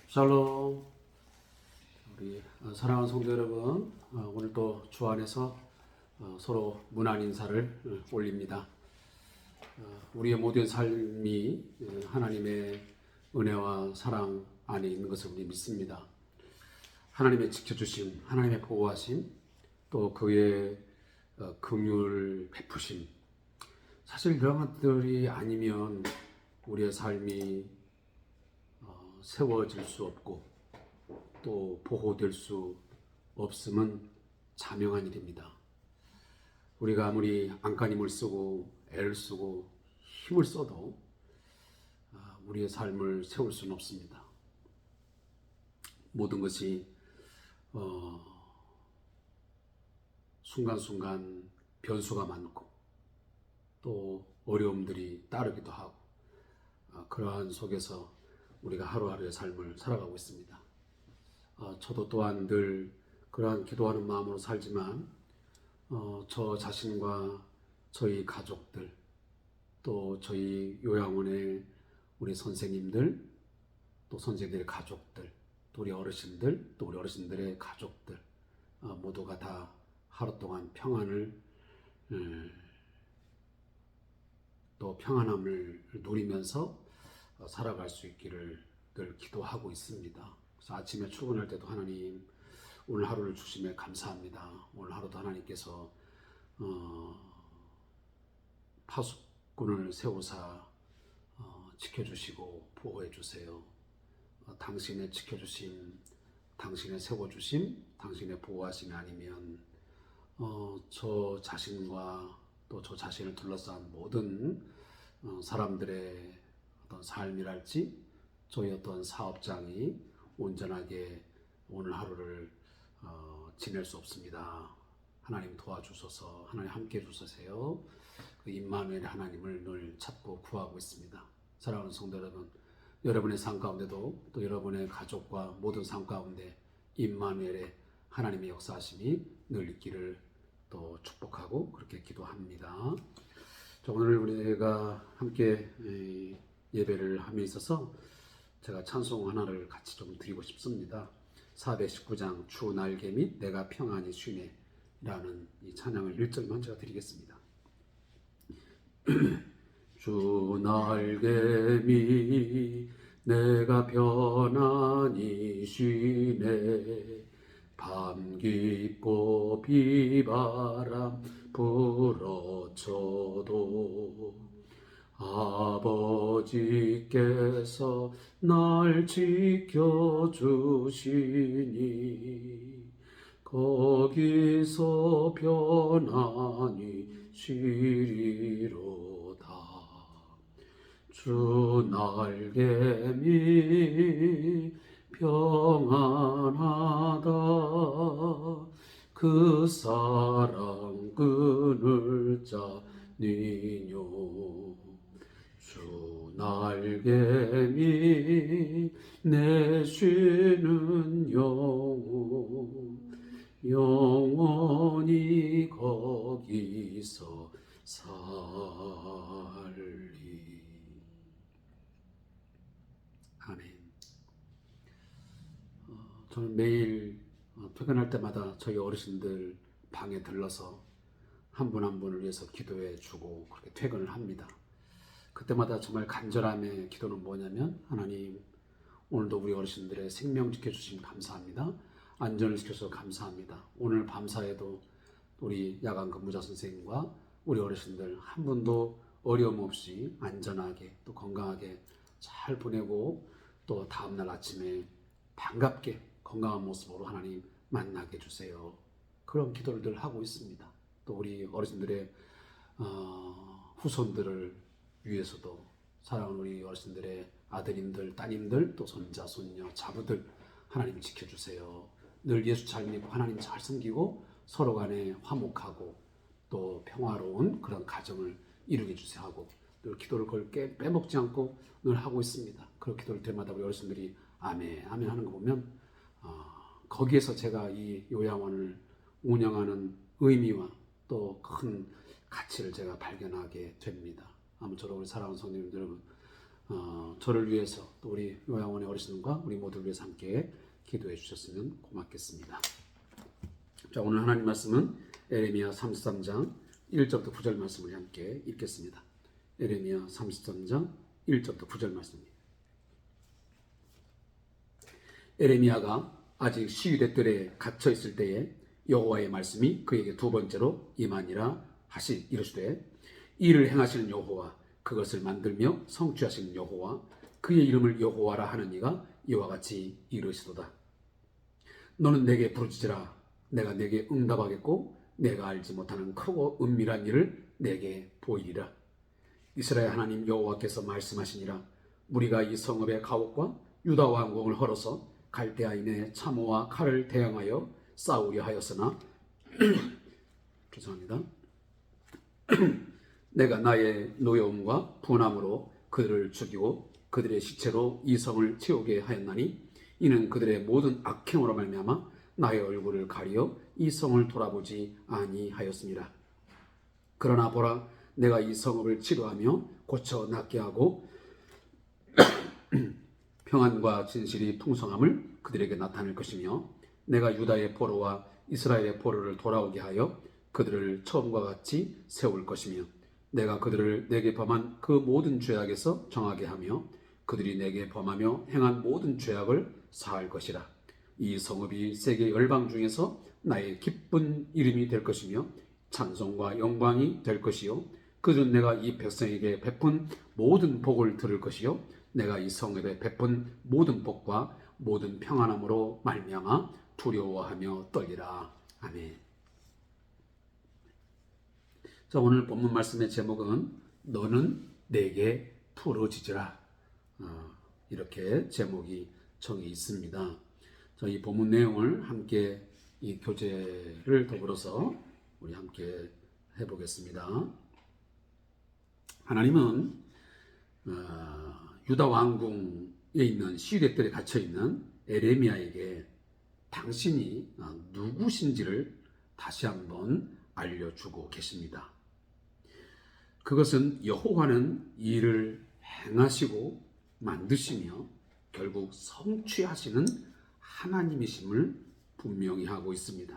샬롬. 우리 사랑하는 성도 여러분, 오늘 또 주 안에서 서로 문안 인사를 올립니다. 우리의 모든 삶이 하나님의 은혜와 사랑 안에 있는 것을 우리 믿습니다. 하나님의 지켜주심, 하나님의 보호하심, 또 그의 긍휼 베푸심. 사실 이런 것들이 아니면 우리의 삶이 세워질 수 없고 또 보호될 수 없음은 자명한 일입니다. 우리가 아무리 안간힘을 쓰고 애를 쓰고 힘을 써도 우리의 삶을 세울 수는 없습니다. 모든 것이 순간순간 변수가 많고 또 어려움들이 따르기도 하고 그러한 속에서 우리가 하루하루의 삶을 살아가고 있습니다. 저도 또한 늘 그러한 기도하는 마음으로 살지만 저 자신과 저희 가족들, 또 저희 요양원의 우리 선생님들, 또 선생님들의 가족들, 또 우리 어르신들, 또 우리 어르신들의 가족들 모두가 다 하루 동안 평안을 또 평안함을 누리면서 살아갈 수 있기를 늘 기도하고 있습니다. 그래서 아침에 출근할 때도 하나님 오늘 하루를 주심에 감사합니다. 오늘 하루도 하나님께서 파수꾼을 세우사 지켜주시고 보호해 주세요. 당신의 지켜주심, 당신의 세워주심, 당신의 보호하심이 아니면 저 자신과 또 저 자신을 둘러싼 모든 사람들의 어떤 삶이랄지 저희 어떤 사업장이 온전하게 오늘 하루를 지낼 수 없습니다. 하나님 도와주소서. 하나님 함께 해주소서요. 그 임마누엘 하나님을 늘 찾고 구하고 있습니다. 사랑하는 성도 여러분, 여러분의 삶 가운데도 또 여러분의 가족과 모든 삶 가운데 임마누엘의 하나님의 역사하심이 늘 있기를 또 축복하고 그렇게 기도합니다. 오늘 우리가 함께 예배를 함에 있어서 제가 찬송 하나를 같이 좀 드리고 싶습니다. 419장 주 날개 및 내가 평안히 쉬네 라는 이 찬양을 1절만 제가 드리겠습니다. 주 날개 및 내가 편안히 쉬네 밤 깊고 비바람 불어쳐도 아버지께서 날 지켜주시니 거기서 편안히 쉬리로다. 주 날개 밑 평안하다. 그 사랑 끊을 자 니뇨. 주 날개 밑 내 쉬는 영원히 거기서 살리. 아멘. 저는 매일 퇴근할 때마다 저희 어르신들 방에 들러서 한 분 한 분을 위해서 기도해 주고 그렇게 퇴근을 합니다. 그때마다 정말 간절함의 기도는 뭐냐면 하나님 오늘도 우리 어르신들의 생명 지켜주시면 감사합니다. 안전을 지켜주셔서 감사합니다. 오늘 밤사이에도 우리 야간 근무자 선생님과 우리 어르신들 한 분도 어려움 없이 안전하게 또 건강하게 잘 보내고 또 다음날 아침에 반갑게 건강한 모습으로 하나님 만나게 해주세요. 그런 기도를 늘 하고 있습니다. 또 우리 어르신들의 후손들을 위해서도 사랑하는 우리 어르신들의 아드님들, 따님들, 또 손자, 손녀, 자부들 하나님 지켜주세요. 늘 예수 잘 믿고 하나님 잘 섬기고 서로 간에 화목하고 또 평화로운 그런 가정을 이루게 주세요 하고 늘 기도를 걸게 빼먹지 않고 늘 하고 있습니다. 그런 기도를 때마다 우리 어르신들이 아멘, 아멘 하는 거 보면 거기에서 제가 이 요양원을 운영하는 의미와 또 큰 가치를 제가 발견하게 됩니다. 아무쪼록 우리 사랑하는 성도님들 여러분 저를 위해서 또 우리 요양원의 어르신과 우리 모두를 위해서 함께 기도해 주셨으면 고맙겠습니다. 자, 오늘 하나님 말씀은 에레미야 33장 1절부터 9절 말씀을 함께 읽겠습니다. 에레미야 33장 1절부터 9절 말씀입니다. 에레미야가 아직 시위대 뜰에 갇혀 있을 때에 여호와의 말씀이 그에게 두 번째로 임하니라 이르시되 이를 행하시는 여호와 그것을 만들며 성취하시는 여호와 그의 이름을 여호와라 하는 이가 이와 같이 이르시도다. 너는 내게 부르짖으라. 내가 내게 응답하겠고 내가 알지 못하는 크고 은밀한 일을 내게 보이리라. 이스라엘 하나님 여호와께서 말씀하시니라. 우리가 이 성읍의 가옥과 유다 왕궁을 헐어서 갈대아인의 참호와 칼을 대항하여 싸우려 하였으나 죄송합니다. 내가 나의 노여움과 분함으로 그들을 죽이고 그들의 시체로 이 성을 채우게 하였나니 이는 그들의 모든 악행으로 말미암아 나의 얼굴을 가리어 이 성을 돌아보지 아니하였습니다. 그러나 보라, 내가 이 성읍을 치료하며 고쳐 낫게 하고 평안과 진실이 풍성함을 그들에게 나타낼 것이며 내가 유다의 포로와 이스라엘의 포로를 돌아오게 하여 그들을 처음과 같이 세울 것이며 내가 그들을 내게 범한 그 모든 죄악에서 정하게 하며 그들이 내게 범하며 행한 모든 죄악을 사할 것이라. 이 성읍이 세계 열방 중에서 나의 기쁜 이름이 될 것이며 찬송과 영광이 될 것이요 그들은 내가 이 백성에게 베푼 모든 복을 들을 것이요 내가 이 성읍에 베푼 모든 복과 모든 평안함으로 말미암아 두려워하며 떨리라. 아멘. 자, 오늘 본문 말씀의 제목은 너는 내게 부르짖으라. 이렇게 제목이 정해 있습니다. 자, 이 본문 내용을 함께 이 교재를 더불어서 우리 함께 해보겠습니다. 하나님은 유다 왕궁에 있는 시위대들에 갇혀 있는 에레미야에게 당신이 누구신지를 다시 한번 알려주고 계십니다. 그것은 여호와는 일을 행하시고 만드시며 결국 성취하시는 하나님이심을 분명히 하고 있습니다.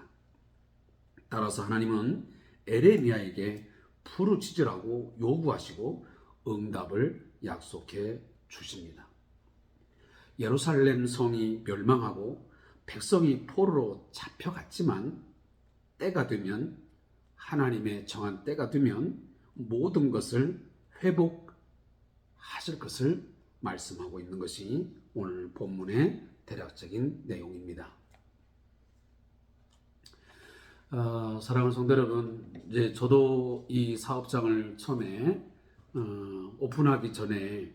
따라서 하나님은 에레미야에게 부르짖으라고 요구하시고 응답을 약속해 주십니다. 예루살렘 성이 멸망하고 백성이 포로로 잡혀갔지만 때가 되면 하나님의 정한 때가 되면 모든 것을 회복하실 것을 말씀하고 있는 것이 오늘 본문의 대략적인 내용입니다. 사랑하는 성도 여러분, 이제 저도 이 사업장을 처음에 오픈하기 전에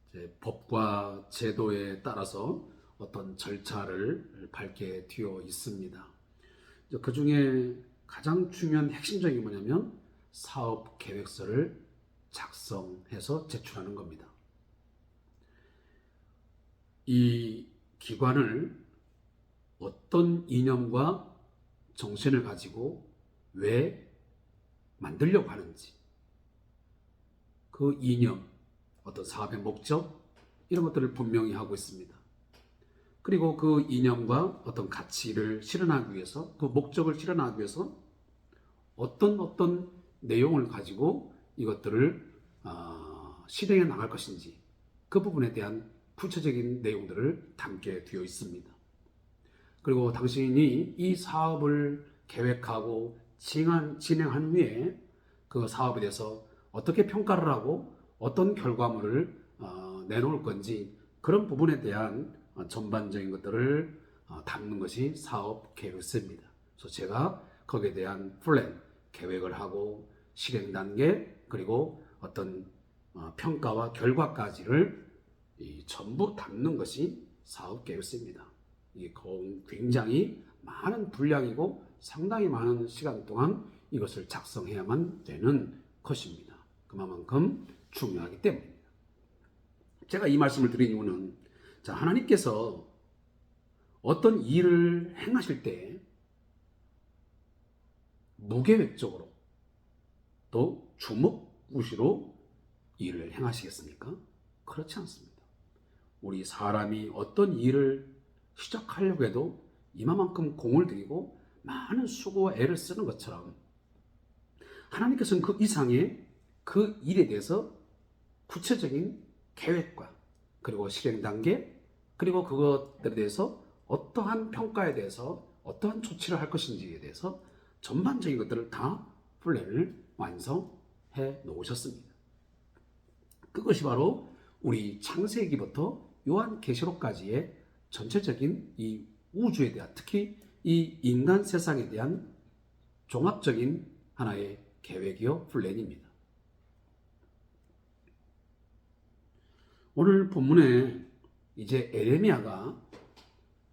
이제 법과 제도에 따라서 어떤 절차를 밟게 되어 있습니다. 그 중에 가장 중요한 핵심적인 게 뭐냐면 사업 계획서를 작성해서 제출하는 겁니다. 이 기관을 어떤 이념과 정신을 가지고 왜 만들려고 하는지, 그 이념, 어떤 사업의 목적, 이런 것들을 분명히 하고 있습니다. 그리고 그 이념과 어떤 가치를 실현하기 위해서, 그 목적을 실현하기 위해서 어떤 내용을 가지고 이것들을 실행해 나갈 것인지, 그 부분에 대한 구체적인 내용들을 담게 되어 있습니다. 그리고 당신이 이 사업을 계획하고 진행한 후에 그 사업에 대해서 어떻게 평가를 하고 어떤 결과물을 내놓을 건지, 그런 부분에 대한 전반적인 것들을 담는 것이 사업 계획서입니다. 그래서 제가 거기에 대한 플랜, 계획을 하고 실행 단계, 그리고 어떤 평가와 결과까지를 전부 담는 것이 사업 계획서입니다. 이게 굉장히 많은 분량이고 상당히 많은 시간 동안 이것을 작성해야만 되는 것입니다. 그만큼 중요하기 때문입니다. 제가 이 말씀을 드린 이유는, 자, 하나님께서 어떤 일을 행하실 때 무계획적으로 또 주먹구시로 일을 행하시겠습니까? 그렇지 않습니다. 우리 사람이 어떤 일을 시작하려고 해도 이만큼 공을 들이고 많은 수고와 애를 쓰는 것처럼 하나님께서는 그 이상의 그 일에 대해서 구체적인 계획과 그리고 실행 단계 그리고 그것들에 대해서 어떠한 평가에 대해서 어떠한 조치를 할 것인지에 대해서 전반적인 것들을 다 플랜을 완성해 놓으셨습니다. 그것이 바로 우리 창세기부터 요한계시록까지의 전체적인 이 우주에 대한 특히 이 인간 세상에 대한 종합적인 하나의 계획이요 플랜입니다. 오늘 본문에 이제 에레미야가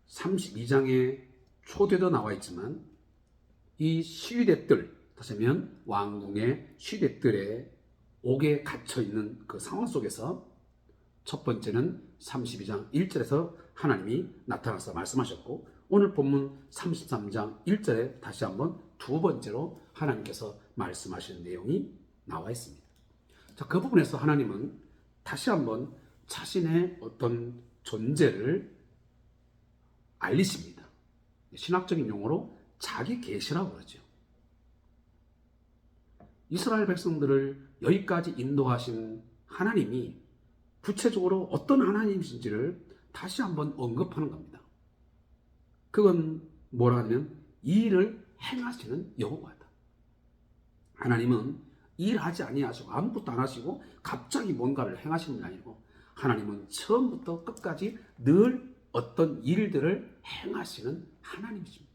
32장에 초대도 나와 있지만 이 시위대들, 다시 하면 왕궁의 시위대들의 옥에 갇혀 있는 그 상황 속에서 첫 번째는 32장 1절에서 하나님이 나타나서 말씀하셨고 오늘 본문 33장 1절에 다시 한번 두 번째로 하나님께서 말씀하시는 내용이 나와 있습니다. 자, 그 부분에서 하나님은 다시 한번 자신의 어떤 존재를 알리십니다. 신학적인 용어로 자기 계시라고 그러죠. 이스라엘 백성들을 여기까지 인도하신 하나님이 구체적으로 어떤 하나님이신지를 다시 한번 언급하는 겁니다. 그건 뭐라 하면 이 일을 행하시는 여호와다. 하나님은 일하지 아니하시고 아무것도 안 하시고 갑자기 뭔가를 행하시는 게 아니고 하나님은 처음부터 끝까지 늘 어떤 일들을 행하시는 하나님이십니다.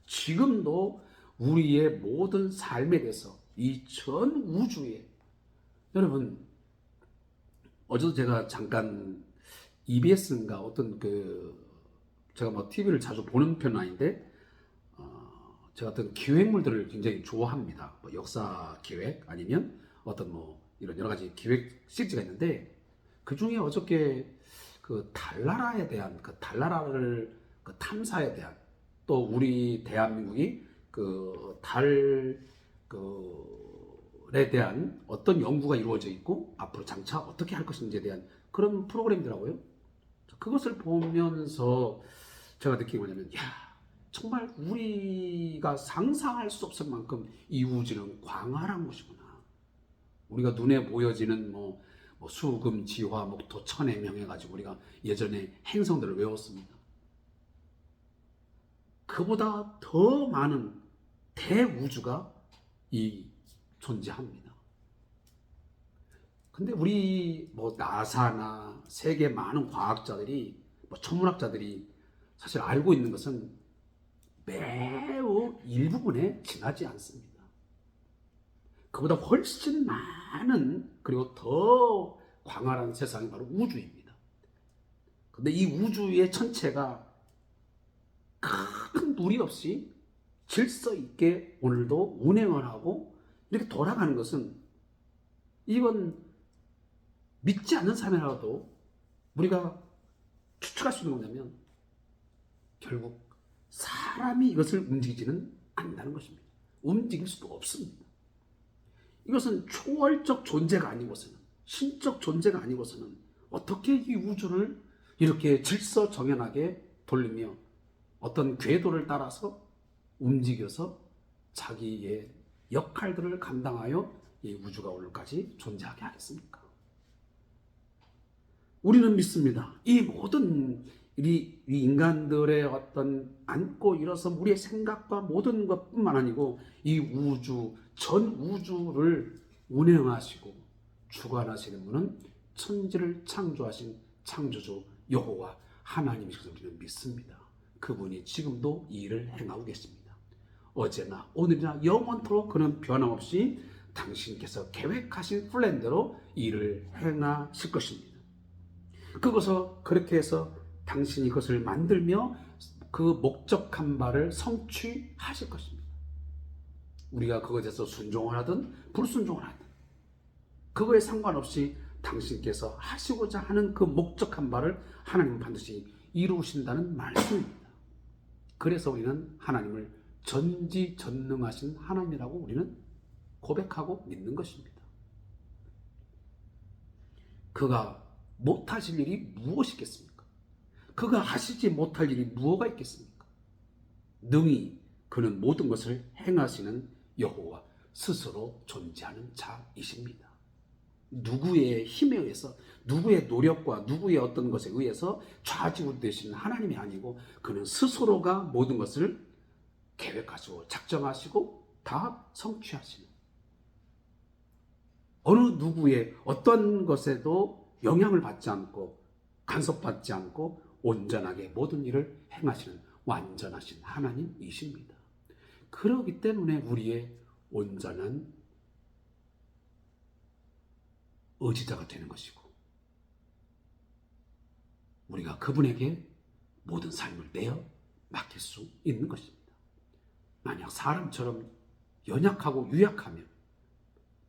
지금도 우리의 모든 삶에 대해서 이 전 우주에 여러분 어제도 제가 잠깐 EBS인가 어떤 제가 뭐 TV를 자주 보는 편은 아닌데 제가 어떤 기획물들을 굉장히 좋아합니다. 뭐 역사 기획 아니면 어떤 뭐 이런 여러 가지 기획 시리즈가 있는데 그 중에 어저께 그 달나라에 대한 그 달나라를 그 탐사에 대한 또 우리 대한민국이 그 달에 대한 어떤 연구가 이루어져 있고 앞으로 장차 어떻게 할 것인지에 대한 그런 프로그램이더라고요. 그것을 보면서 제가 느낀 게 뭐냐면 정말 우리가 상상할 수 없을 만큼 이 우주는 광활한 곳이구나. 우리가 눈에 보여지는 뭐 수금, 지화, 목토, 천의 명 해가지고 우리가 예전에 행성들을 외웠습니다. 그보다 더 많은 대우주가 존재합니다. 근데 우리 나사나 세계 많은 과학자들이 천문학자들이 사실 알고 있는 것은 매우 일부분에 지나지 않습니다. 그보다 훨씬 많은 그리고 더 광활한 세상이 바로 우주입니다. 근데 이 우주의 전체가 큰 무리 없이 질서 있게 오늘도 운행을 하고 이렇게 돌아가는 것은 이건 믿지 않는 사람이라도 우리가 추측할 수 있는 거냐면 결국 사람이 이것을 움직이지는 않는다는 것입니다. 움직일 수도 없습니다. 이것은 초월적 존재가 아니고서는 신적 존재가 아니고서는 어떻게 이 우주를 이렇게 질서정연하게 돌리며 어떤 궤도를 따라서 움직여서 자기의 역할들을 감당하여 이 우주가 오늘까지 존재하게 하겠습니까? 우리는 믿습니다. 이 모든 이 인간들의 어떤 안고 일어서 우리의 생각과 모든 것뿐만 아니고 이 우주, 전 우주를 운행하시고 주관하시는 분은 천지를 창조하신 창조주 여호와 하나님이시고 우리는 믿습니다. 그분이 지금도 이 일을 행하고 계십니다. 어제나 오늘이나 영원토록 그는 변함없이 당신께서 계획하신 플랜대로 일을 행하실 것입니다. 그것을 그렇게 해서 당신이 그것을 만들며 그 목적한 바를 성취하실 것입니다. 우리가 그것에 대해서 순종을 하든 불순종을 하든 그거에 상관없이 당신께서 하시고자 하는 그 목적한 바를 하나님은 반드시 이루신다는 말씀입니다. 그래서 우리는 하나님을 전지전능하신 하나님이라고 우리는 고백하고 믿는 것입니다. 그가 못하실 일이 무엇이겠습니까? 그가 하시지 못할 일이 무엇가 있겠습니까? 능히 그는 모든 것을 행하시는 여호와 스스로 존재하는 자이십니다. 누구의 힘에 의해서, 누구의 노력과 누구의 어떤 것에 의해서 좌지우지되시는 하나님이 아니고 그는 스스로가 모든 것을 계획하시고 작정하시고 다 성취하시는, 어느 누구의 어떤 것에도 영향을 받지 않고 간섭받지 않고 온전하게 모든 일을 행하시는 완전하신 하나님이십니다. 그렇기 때문에 우리의 온전한 의지자가 되는 것이고 우리가 그분에게 모든 삶을 내어 맡길 수 있는 것입니다. 만약 사람처럼 연약하고 유약하면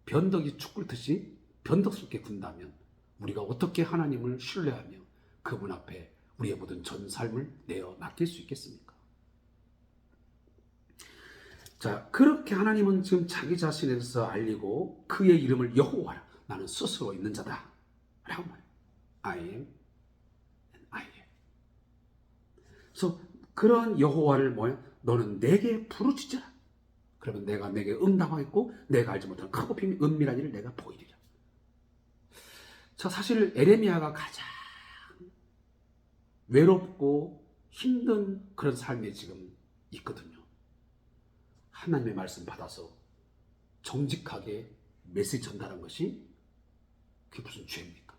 변덕이 축 끓듯이 변덕스럽게 군다면 우리가 어떻게 하나님을 신뢰하며 그분 앞에 우리의 모든 전 삶을 내어 맡길 수 있겠습니까? 자, 그렇게 하나님은 지금 자기 자신에 대해서 알리고 그의 이름을 여호와라, 나는 스스로 있는 자다 라고 말해요. I am, I am. 그래서 그런 여호와를 뭐야? 너는 내게 부르짖으라. 그러면 내가 내게 응답하겠고 내가 알지 못하는 크고 은밀한 일을 내가 보이리라. 자, 사실 에레미야가 가장 외롭고 힘든 그런 삶에 지금 있거든요. 하나님의 말씀 받아서 정직하게 메시지 전달한 것이 그게 무슨 죄입니까?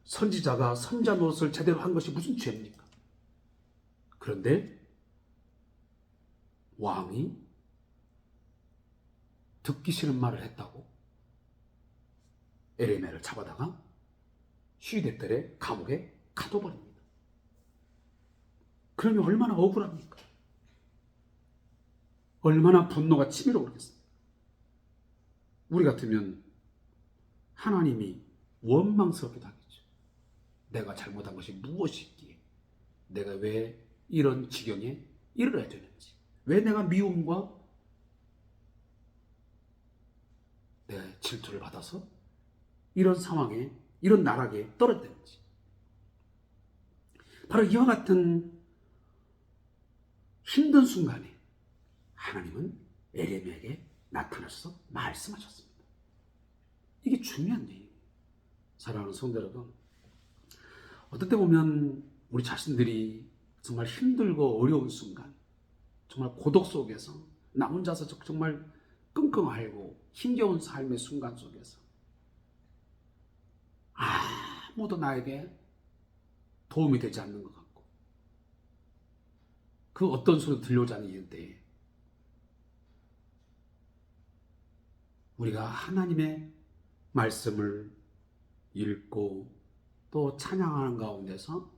선지자가 선자 노릇을 제대로 한 것이 무슨 죄입니까? 그런데 왕이 듣기 싫은 말을 했다고 에레미야를 잡아다가 시대들의 감옥에 가둬버립니다. 그러면 얼마나 억울합니까? 얼마나 분노가 치밀어 오르겠습니까? 우리 같으면 하나님이 원망스럽게 하겠죠. 내가 잘못한 것이 무엇이기에 내가 왜 이런 지경에 이르러야 되는지, 왜 내가 미움과 내 질투를 받아서 이런 상황에, 이런 나락에 떨어졌는지. 바로 이와 같은 힘든 순간에 하나님은 에레미야에게 나타나셔서 말씀하셨습니다. 이게 중요한 얘기예요. 사랑하는 성도 여러분, 어떨 때 보면 우리 자신들이 정말 힘들고 어려운 순간, 정말 고독 속에서 나 혼자서 정말 끙끙 앓고 힘겨운 삶의 순간 속에서 아무도 나에게 도움이 되지 않는 것 같고 그 어떤 소리도 들려오지 않는 때에 우리가 하나님의 말씀을 읽고 또 찬양하는 가운데서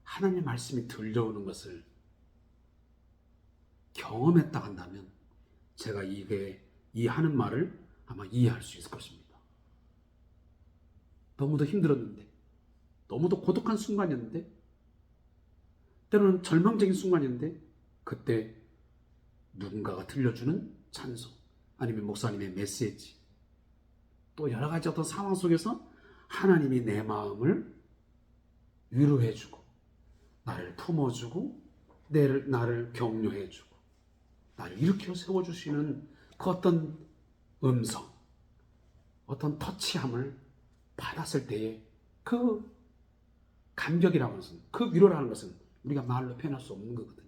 하나님의 말씀이 들려오는 것을 경험했다 한다면 제가 이 하는 말을 아마 이해할 수 있을 것입니다. 너무도 힘들었는데, 너무도 고독한 순간이었는데, 때로는 절망적인 순간이었는데 그때 누군가가 들려주는 찬송, 아니면 목사님의 메시지, 또 여러 가지 어떤 상황 속에서 하나님이 내 마음을 위로해주고 나를 품어주고 나를 격려해주고 나를 일으켜 세워주시는 그 어떤 음성, 어떤 터치함을 받았을 때의 그 감격이라는 것은, 그 위로라는 것은 우리가 말로 표현할 수 없는 거거든요.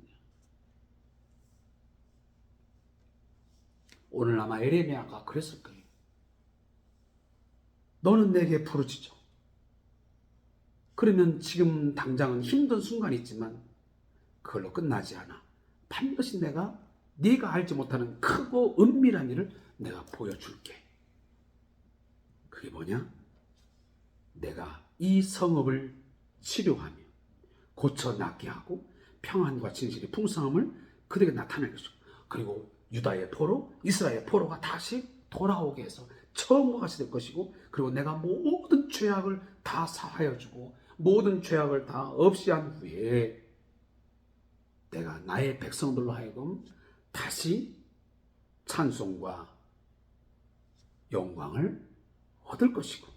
오늘 아마 에레미야가 그랬을 거예요. 너는 내게 부르짖어. 그러면 지금 당장은 힘든 순간이 있지만 그걸로 끝나지 않아. 반드시 내가 네가 알지 못하는 크고 은밀한 일을 내가 보여줄게. 그게 뭐냐? 내가 이 성읍을 치료하며 고쳐 낫게 하고 평안과 진실의 풍성함을 그들에게 나타낼 것이고, 그리고 유다의 포로, 이스라엘의 포로가 다시 돌아오게 해서 처음과 같이 될 것이고, 그리고 내가 모든 죄악을 다 사하여 주고 모든 죄악을 다 없이 한 후에 내가 나의 백성들로 하여금 다시 찬송과 영광을 얻을 것이고,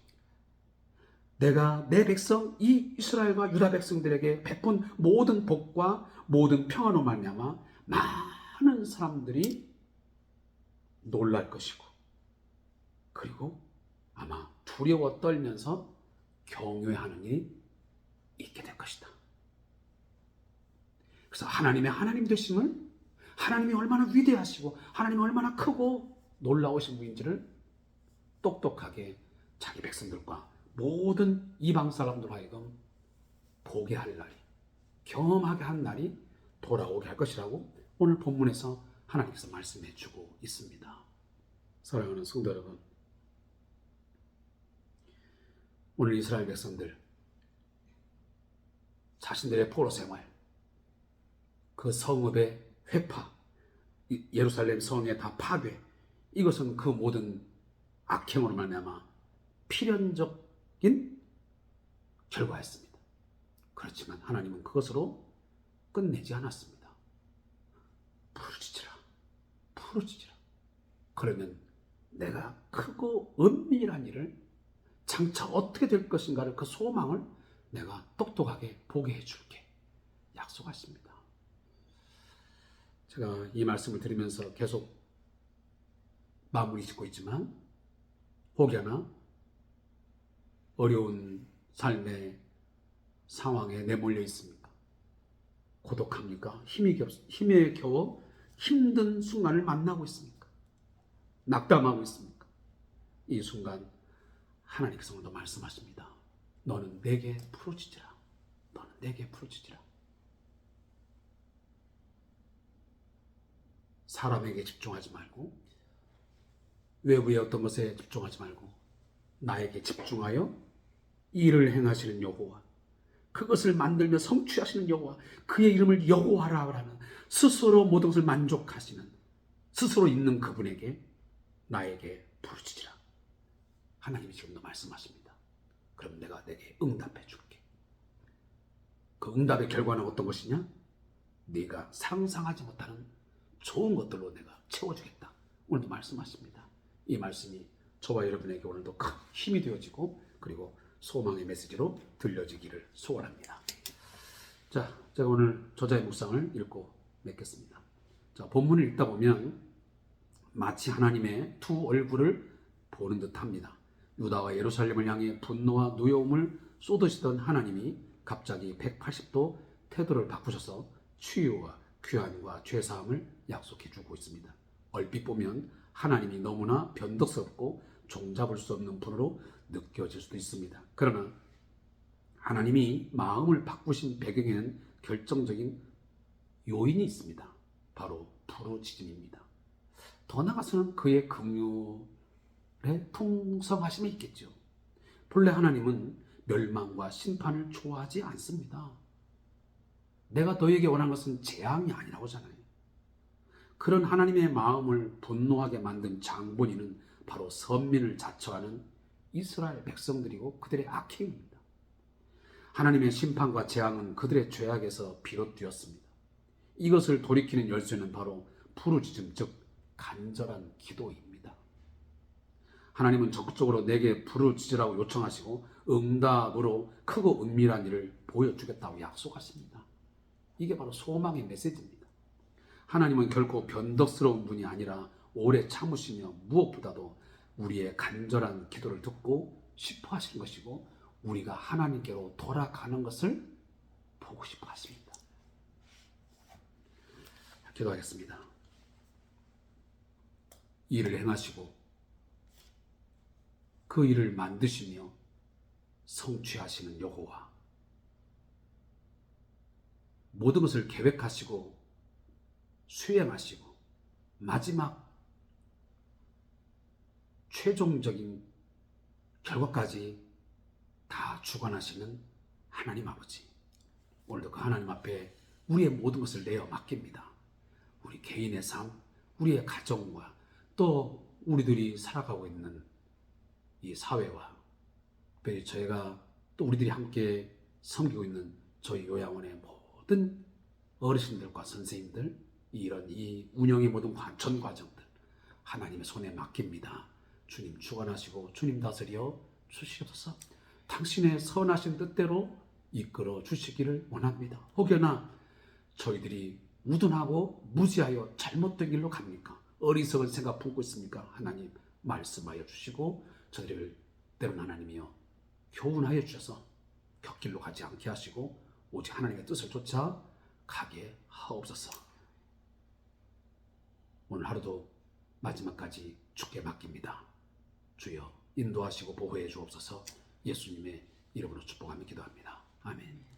내가 내 백성 이 이스라엘과 유다 백성들에게 베푼 모든 복과 모든 평안으로 말미암아 많은 사람들이 놀랄 것이고, 그리고 아마 두려워 떨면서 경외하는 일이 있게 될 것이다. 그래서 하나님의 하나님 되심을, 하나님이 얼마나 위대하시고 하나님이 얼마나 크고 놀라우신 분인지를 똑똑하게 자기 백성들과 모든 이방 사람들 하여금 보게 할 날이, 경험하게 한 날이 돌아오게 할 것이라고 오늘 본문에서 하나님께서 말씀해 주고 있습니다. 사랑하는 성도 여러분, 오늘 이스라엘 백성들 자신들의 포로 생활, 그 성읍의 회파, 예루살렘 성의 다 파괴, 이것은 그 모든 악행으로 말미암아 필연적인 결과였습니다. 그렇지만 하나님은 그것으로 끝내지 않았습니다. 부르짖으라, 부르짖으라. 그러면 내가 크고 은밀한 일을 장차 어떻게 될 것인가를, 그 소망을 내가 똑똑하게 보게 해줄게 약속하십니다. 제가 이 말씀을 드리면서 계속 마무리 짓고 있지만, 혹여나 어려운 삶의 상황에 내몰려 있습니까? 고독합니까? 힘에 겨워 힘든 순간을 만나고 있습니까? 낙담하고 있습니까? 이 순간 하나님께서 오늘도 말씀하십니다. 너는 내게 부르짖으라. 너는 내게 부르짖으라. 사람에게 집중하지 말고, 외부의 어떤 것에 집중하지 말고 나에게 집중하여 일을 행하시는 여호와, 그것을 만들며 성취하시는 여호와, 그의 이름을 여호와라 하는, 스스로 모든 것을 만족하시는, 스스로 있는 그분에게 나에게 부르짖으라. 하나님이 지금도 말씀하십니다. 그럼 내가 내게 응답해 줄게. 그 응답의 결과는 어떤 것이냐? 네가 상상하지 못하는 좋은 것들로 내가 채워주겠다. 오늘도 말씀하십니다. 이 말씀이 저와 여러분에게 오늘도 큰 힘이 되어지고, 그리고 소망의 메시지로 들려지기를 소원합니다. 자, 제가 오늘 저자의 묵상을 읽고 맺겠습니다. 자, 본문을 읽다 보면 마치 하나님의 두 얼굴을 보는 듯합니다. 유다와 예루살렘을 향해 분노와 노여움을 쏟으시던 하나님이 갑자기 180도 태도를 바꾸셔서 치유와 귀환과 죄사함을 약속해 주고 있습니다. 얼핏 보면 하나님이 너무나 변덕스럽고 종잡을 수 없는 분으로 느껴질 수도 있습니다. 그러나 하나님이 마음을 바꾸신 배경에는 결정적인 요인이 있습니다. 바로 부르짖음입니다. 더 나아가서는 그의 긍휼의 풍성하심이 있겠죠. 본래 하나님은 멸망과 심판을 좋아하지 않습니다. 내가 너에게 원하는 것은 재앙이 아니라고 하잖아요. 그런 하나님의 마음을 분노하게 만든 장본인은 바로 선민을 자처하는 이스라엘 백성들이고 그들의 악행입니다. 하나님의 심판과 재앙은 그들의 죄악에서 비롯되었습니다. 이것을 돌이키는 열쇠는 바로 부르짖음, 즉 간절한 기도입니다. 하나님은 적극적으로 내게 부르짖으라고 요청하시고 응답으로 크고 은밀한 일을 보여주겠다고 약속하십니다. 이게 바로 소망의 메시지입니다. 하나님은 결코 변덕스러운 분이 아니라 오래 참으시며 무엇보다도 우리의 간절한 기도를 듣고 싶어 하시는 것이고, 우리가 하나님께로 돌아가는 것을 보고 싶어 하십니다. 기도하겠습니다. 일을 행하시고 그 일을 만드시며 성취하시는 여호와, 모든 것을 계획하시고 수행하시고 마지막 최종적인 결과까지 다 주관하시는 하나님 아버지, 오늘도 그 하나님 앞에 우리의 모든 것을 내어 맡깁니다. 우리 개인의 삶, 우리의 가정과 또 우리들이 살아가고 있는 이 사회와, 특별히 저희가 또 우리들이 함께 섬기고 있는 저희 요양원의 모든 어르신들과 선생님들, 이런 이 운영의 모든 전 과정들 하나님의 손에 맡깁니다. 주님 주관하시고 주님 다스려 주시옵소서. 당신의 선하신 뜻대로 이끌어 주시기를 원합니다. 혹여나 저희들이 무둔하고 무지하여 잘못된 길로 갑니까? 어리석은 생각 품고 있습니까? 하나님 말씀하여 주시고 저희를 때로는 하나님이여 교훈하여 주셔서 곁길로 가지 않게 하시고 오직 하나님의 뜻을 쫓아 가게 하옵소서. 오늘 하루도 마지막까지 주께 맡깁니다. 주여 인도하시고 보호해 주옵소서. 예수님의 이름으로 축복하며 기도합니다. 아멘.